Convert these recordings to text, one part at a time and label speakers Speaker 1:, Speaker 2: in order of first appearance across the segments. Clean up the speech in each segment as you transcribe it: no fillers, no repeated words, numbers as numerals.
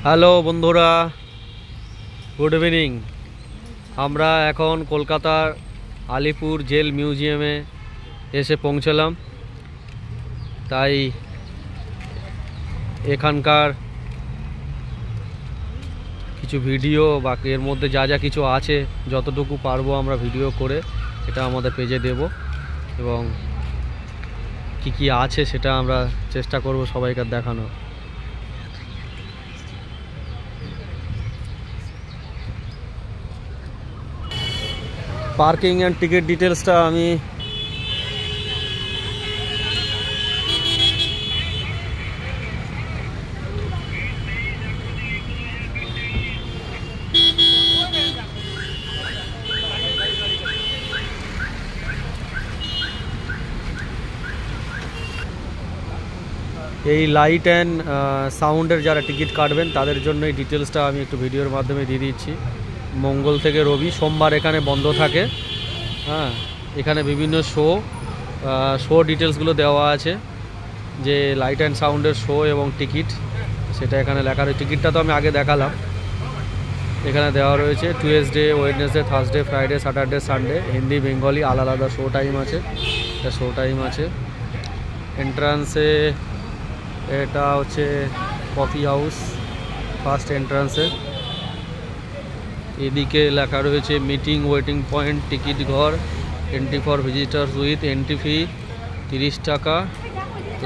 Speaker 1: Hello বন্ধুরা, good evening. আমরা এখন কলকাতার আলিপুর জেল মিউজিয়ামে এসে পৌঁছলাম। তাই এখানকার কিছু ভিডিও বা এর মধ্যে যা যা কিছু আছে যতটুকু পারবো আমরা ভিডিও করে এটা আমাদের পেজে দেব, এবং কি কি আছে সেটা আমরা চেষ্টা করব সবাইকে দেখানো। পার্কিং অ্যান্ড টিকিট ডিটেলসটা আমি এই লাইট অ্যান্ড সাউন্ডের যারা টিকিট কাটবেন তাদের জন্য এই ডিটেলসটা আমি একটু ভিডিওর মাধ্যমে দিয়ে দিচ্ছি। মঙ্গল থেকে রবি, সোমবার এখানে বন্ধ থাকে। হ্যাঁ, এখানে বিভিন্ন শো ডিটেলসগুলো দেওয়া আছে, যে লাইট অ্যান্ড সাউন্ডের শো এবং টিকিট সেটা এখানে লেখা রয়েছে। টিকিটটা তো আমি আগে দেখালাম, এখানে দেওয়া রয়েছে Tuesday, Wednesday, Thursday, Friday, Saturday, Sunday, Hindi, Bengali, আলাদা আলাদা শো টাইম আছে। এন্ট্রান্সে এটা হচ্ছে কফি হাউস, ফার্স্ট এন্ট্রান্সে। এদিকে লেখা রয়েছে মিটিং, ওয়েটিং পয়েন্ট, টিকিট ঘর, entry for visitors with entry fee 30 টাকা,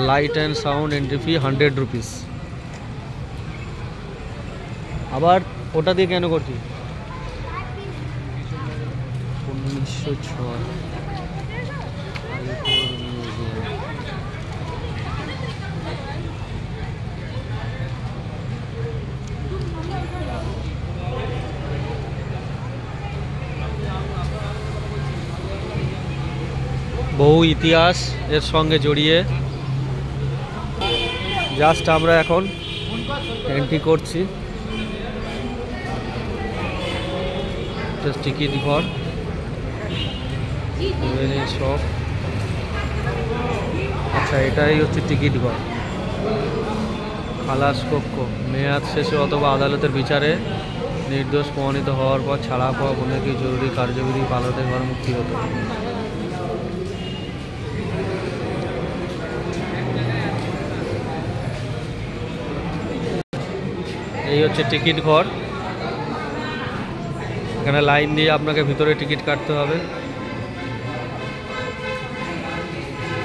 Speaker 1: light and sound entry fee 100 rupees. আবার ওটা দিয়ে কেন করছি? 1906 বহু ইতিহাস এর সঙ্গে জড়িয়ে। জাস্ট আমরা এখন এন্ট্রি করছি। টিকিট ঘর, সব। আচ্ছা, এটাই হচ্ছে টিকিট ঘর। খালাস কক্ষ, মেয়াদ শেষে অথবা আদালতের বিচারে নির্দোষ প্রমাণিত হওয়ার পর ছাড়া পাওয়া বন্ধুকে জরুরি কার্যবিধি পালতে ঘর মুক্তি হতো। এই হচ্ছে টিকিট ঘর। এখানে লাইন দিয়ে আপনাকে ভিতরে টিকিট কাটতে হবে।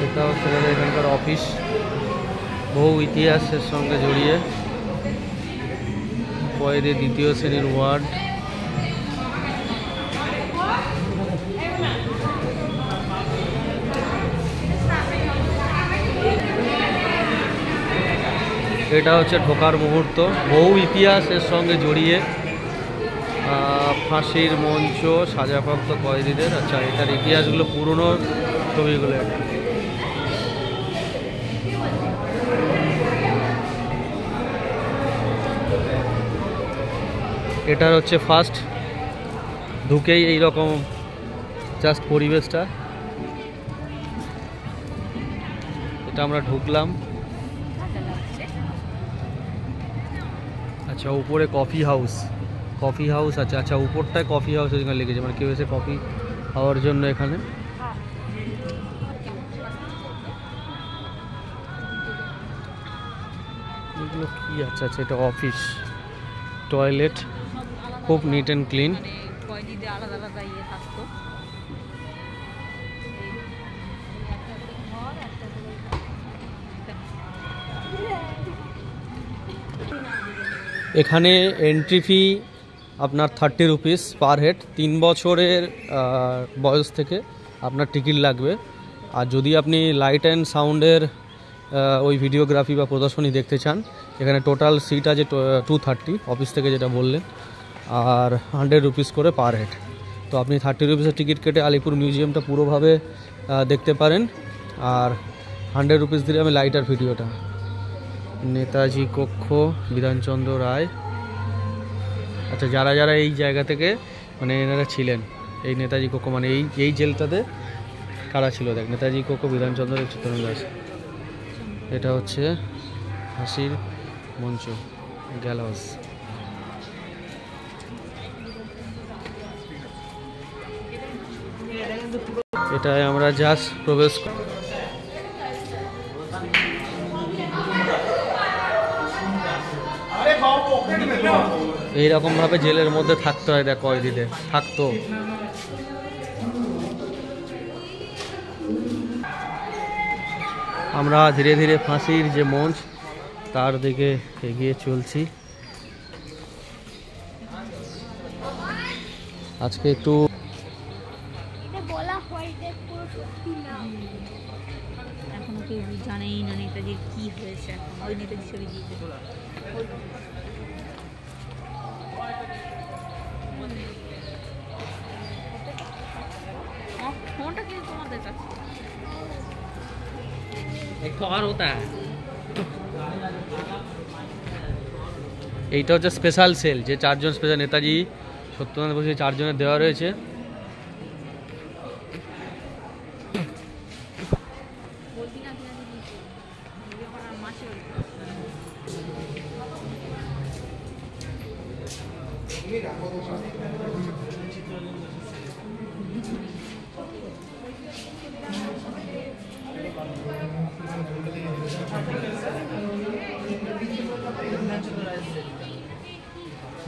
Speaker 1: এটা হচ্ছে এখানকার অফিস, বহু ইতিহাসের সঙ্গে জড়িয়ে। কয়েদি দ্বিতীয় শ্রেণীর ওয়ার্ড। এটা হচ্ছে ঢোকার মুহূর্ত, বহু ইতিহাসের সঙ্গে জড়িয়ে। ফাঁসির মঞ্চ, সাজাপ্রাপ্ত কয়েদিদের। আচ্ছা, এটার ইতিহাসগুলো, পুরনো ছবিগুলো। এটার হচ্ছে ফার্স্ট ঢুকেই এইরকম জাস্ট পরিবেশটা। এটা আমরা ঢুকলাম। আচ্ছা, উপরে কফি হাউস আছে। আচ্ছা, উপরটায় কফি হাউস এখানে লিখেছে, মানে কেউ এসে কফি খাওয়ার জন্য এখানে। এগুলো কি? আচ্ছা, এটা অফিস, টয়লেট খুব নিট অ্যান্ড ক্লিন। এখানে এন্ট্রি ফি আপনার 30 রুপিস পার হেড। 3 বছরের বয়স থেকে আপনার টিকিট লাগবে। আর যদি আপনি লাইট অ্যান্ড সাউন্ডের ওই ভিডিওগ্রাফি বা প্রদর্শনী দেখতে চান, এখানে টোটাল সিট আছে 230, অফিস থেকে যেটা বললেন, আর 100 রুপিস করে পার হেড। তো আপনি 30 রুপিসের টিকিট কেটে আলিপুর মিউজিয়ামটা পুরোভাবে দেখতে পারেন। আর 100 রুপিস দিলে আমি লাইট আর ভিডিওটা। নেতাজি কক্ষ, বিধানচন্দ্র রায়। আচ্ছা, যারা যারা এই জায়গা থেকে মানে এনারা ছিলেন, এই নেতাজি কক্ষ মানে এই জেলটাতে কারা ছিল, দেখ, নেতাজি কক্ষ, বিধানচন্দ্র, চিত্তরঞ্জন দাস। এটা হচ্ছে ফাঁসির মঞ্চ। গ্যালোস। এটাই আমরা জাস্ট প্রবেশ। এইরকম ভাবে জেলের মধ্যে থাকতে হয়, দেখ কয়েদিদের থাকতো। আমরা ধীরে ধীরে ফাঁসির যে মঞ্চ তার দিকে এগিয়ে চলছি। আজকে একটু
Speaker 2: এখনো কেউ জানেই না নেতাজির কি হয়েছে। ওই নেতাজি ছবি দিয়েছে। ফোনটা কিন্তু তোমাদের কাছে
Speaker 1: একটু আর হতা। এইটা হচ্ছে স্পেশাল সেল, যে 4 জন স্পেশাল নেতাজি সত্যেন্দ্রনাথ বসু 4 জনের দেওয়া রয়েছে।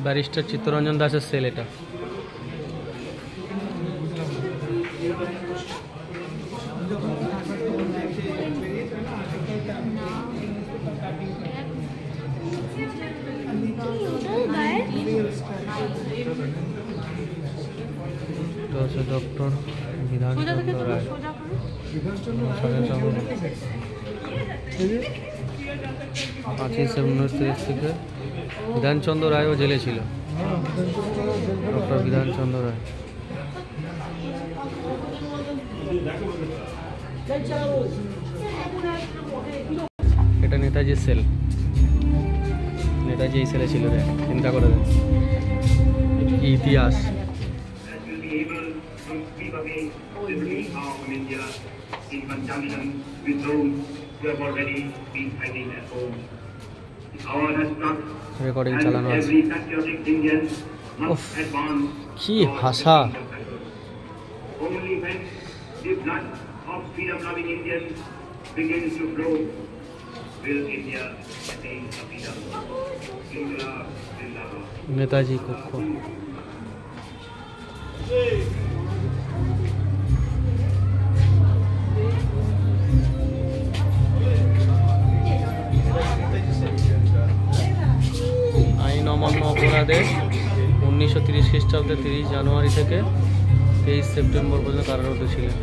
Speaker 1: ব্যারিস্টার চিত্তরঞ্জন দাসের সেল এটা। ডক্টর বিধানচন্দ্র রায়। 5ই সেপ্টেম্বর থেকে বিধানচন্দ্র রায়ও জেলে ছিল। ডক্টর বিধানচন্দ্র রায়। এটা নেতাজির সেল। নেতাজি এই সেলে ছিল, চিন্তা করে দেন কি ইতিহাস। রেকর্ডিং চালানো আছে। কি ভাষা! নেতাজি কক্ষ। আইন অমান্য অপরাধে 1930 খ্রিস্টাব্দে 30 জানুয়ারি থেকে 23 সেপ্টেম্বর পর্যন্ত কারারুদ্ধ ছিলেন।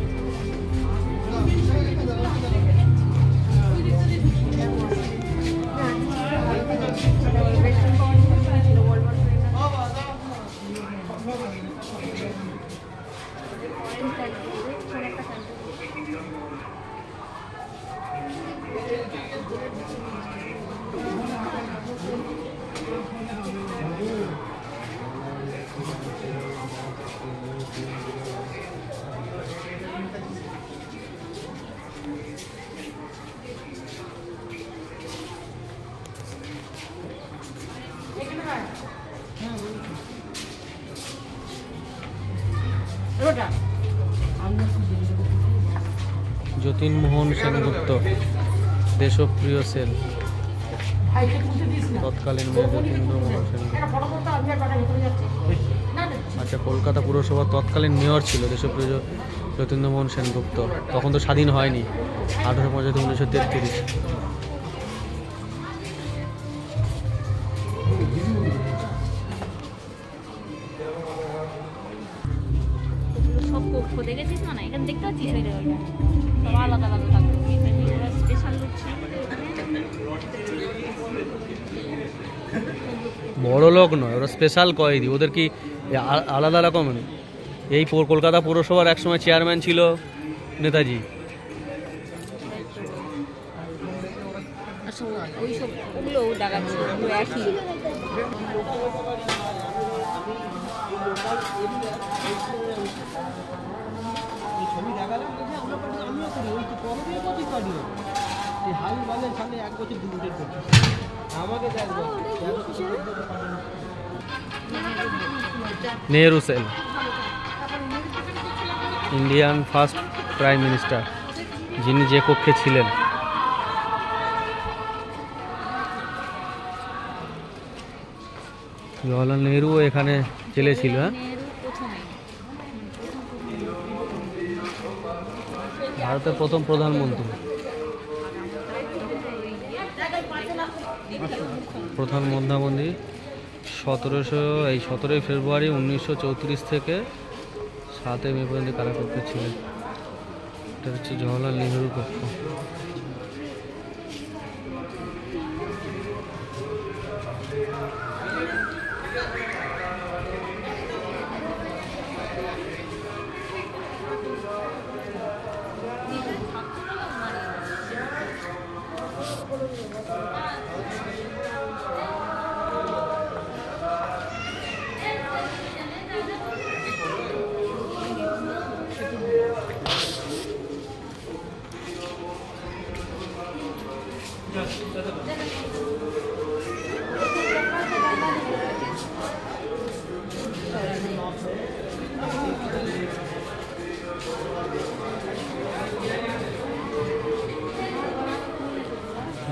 Speaker 1: যতীনমোহন সেনগুপ্ত, দেশপ্রিয় সেল। তৎকালীন মেয়র যতীন্দ্রমোহন সেনগুপ্ত। আচ্ছা, কলকাতা পুরসভার তৎকালীন মেয়র ছিল দেশপ্রিয় যতীন্দ্রমোহন সেনগুপ্ত। তখন তো স্বাধীন হয়নি, 1865 থেকে 1933।
Speaker 2: সব কক্ষ দেখেছিস না? এখানে দেখতে পাচ্ছিস সব আলাদা আলাদা থাকবে। স্পেশাল লোক ছিল,
Speaker 1: বড় লোক নয়, ওরা স্পেশাল কয়েদি। ওদের কি আলাদা রকম? এই কলকাতা পৌরসভার একসময় চেয়ারম্যান ছিল নেতাজি।
Speaker 2: ওইসব ওগুলো দেখাচ্ছে একই।
Speaker 3: ছবি দেখালাম আমিও করি, ওই তো কবে কত কাটিও এই হাল বালের সামনে 1 বছর 2 বছর করছি। আমাকে দেখবো
Speaker 1: Nehru cell, Indian first prime minister, যিনি যে কক্ষে ছিলেন। জওয়াহরলাল নেহরুও এখানে জেলে ছিল। হ্যাঁ,
Speaker 2: নেহেরু প্রথমে
Speaker 1: ভারতের প্রথম প্রধানমন্ত্রী, প্রধানমন্ত্রী 17ই ফেব্রুয়ারি 1934 থেকে 7 মে পর্যন্ত কারাকক্ষে ছিলেন। এটা হচ্ছে জওয়াহরলাল নেহরু কক্ষ।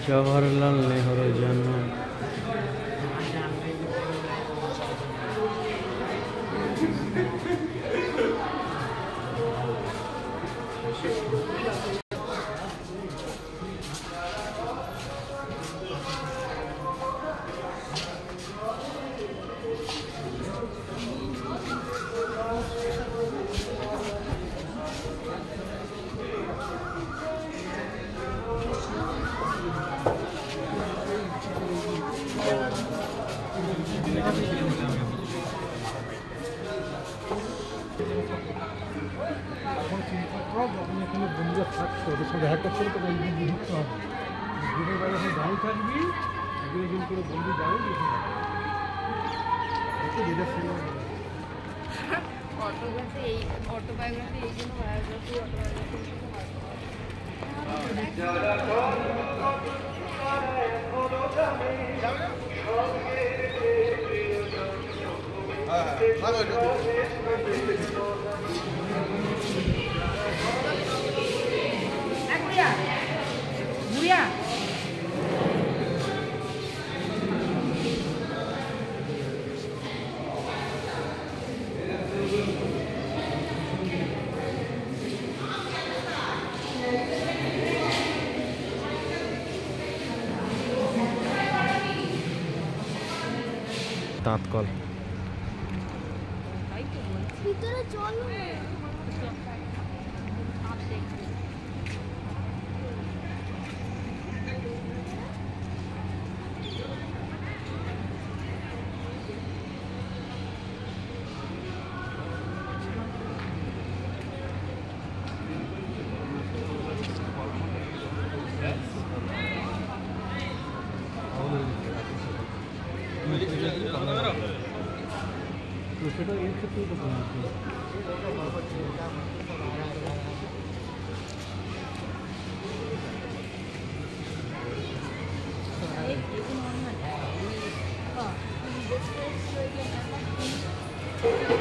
Speaker 1: জওহরলাল নেহরুর জন্ম
Speaker 3: এখন চিন্তা করো যখন এখানে বন্ধুরা থাকছে ওদের সঙ্গে দেখা করতে হবে, তবে একদিন ঢুকতে হবে। দিনের বেলা যখন দাঁড়িয়ে থাকবি একদিন একদিন করে বন্ধু যাবে
Speaker 2: অটোগ্রাফি, এই অটোবায়োগ্রাফি, এই জন্য বায়োগ্রাফি,
Speaker 4: বুড়িয়া
Speaker 1: তাঁতকল।
Speaker 2: ভিতরে চলো।
Speaker 3: সেটা এর ক্ষেত্রেই তো
Speaker 2: Oh.